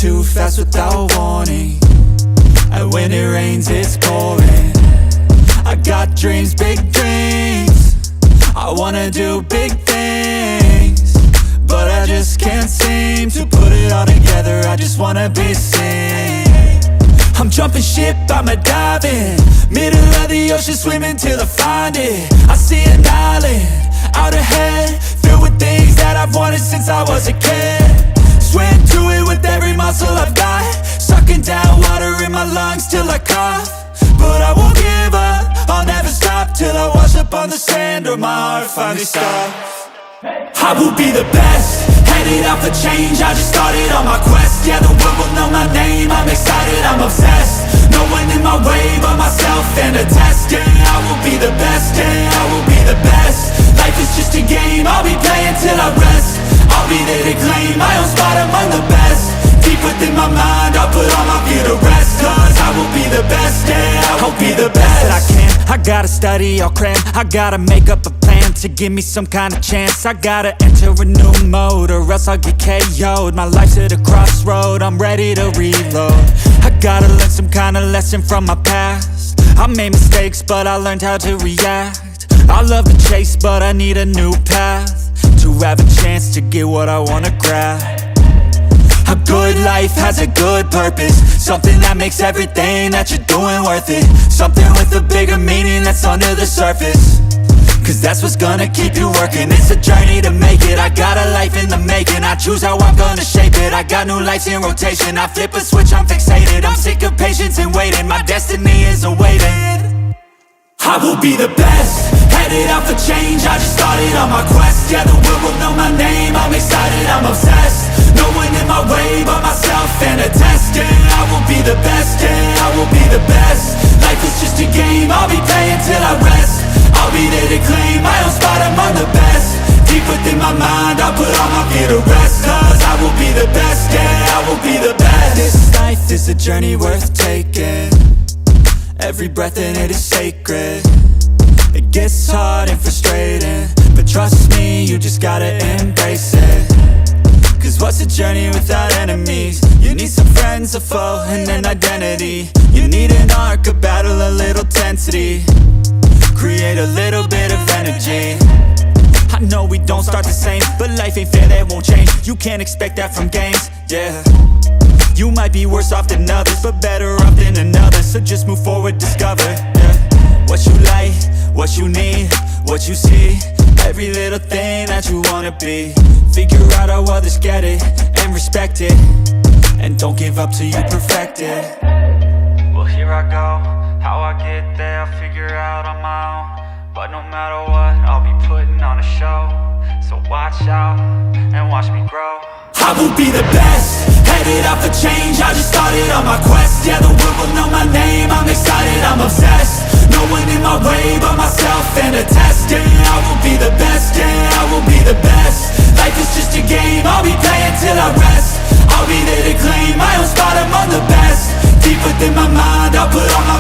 too fast without warning, and when it rains it's pouring. I got dreams, big dreams, I wanna do big things, but I just can't seem to put it all together. I just wanna be seen. I'm jumping ship, I'ma dive in, middle of the ocean, swimming till I find it. I see an island out ahead, filled with things that I've wanted since I was a kid. Swim to it with every muscle I've got, sucking down water in my lungs till I cough. But I won't give up, I'll never stop till I wash up on the sand or my heart finally stops. I will be the best, headed out for change, I just started on my quest. Yeah, the world will know my name, I'm excited, I'm obsessed. No one in my way but myself and a test. Yeah, I will be the best, yeah, I will be the best. Life is just a game, I'll be playing till I rest. I'll be there to claim my own spot among the best. Deep within my mind, I'll put all my fear to rest. Cause I will be the best, yeah, I will be the best that I can. I gotta study, I'll cram, I gotta make up a plan to give me some kind of chance. I gotta enter a new mode or else I'll get KO'd. My life's at a crossroad, I'm ready to reload. I gotta learn some kind of lesson from my past. I made mistakes but I learned how to react. I love the chase but I need a new path to have a chance to get what I wanna grab. A good life has a good purpose, something that makes everything that you're doing worth it. Something with a bigger meaning that's under the surface, cause that's what's gonna keep you working. It's a journey to make it, I got a life in the making. I choose how I'm gonna shape it, I got new lights in rotation. I flip a switch, I'm fixated, I'm sick of patience and waiting. My destiny is awaiting. I will be the best, headed out for change, I just started on my quest. Yeah, the world will know my name, I'm excited, I'm obsessed. No one in my way but myself and a test. Yeah, I will be the best, yeah, I will be the best. Life is just a game, I'll be playing till I rest. I'll be there to claim my own spot among the best. Deep within my mind, I'll put all my fear to rest. Cause I will be the best, yeah, I will be the best. This life is a journey worth taking, every breath in it is sacred. It gets hard and frustrating, but trust me, you just gotta embrace it. Cause what's a journey without enemies? You need some friends, a foe, and an identity. You need an arc, a battle, a little tensity. Create a little bit of energy. I know we don't start the same, but life ain't fair, that won't change. You can't expect that from games, yeah. You might be worse off than others, but better off than another. So just move forward, discover, yeah. What you like, what you need, what you see, every little thing that you wanna be. Figure out how others get it, and respect it, and don't give up till you perfect it. Well, here I go, how I get there, I'll figure out on my own. But no matter what, I'll be putting on a show. So watch out, and watch me grow. I will be the best, headed out for change, I just started on my quest. Yeah, the world will know my name, I'm excited, I'm obsessed. No one in my way but myself and a test. Yeah, I will be the best, yeah, I will be the best. Life is just a game, I'll be playing till I rest. I'll be there to claim my own spot among the best. Deep within my mind, I'll put all my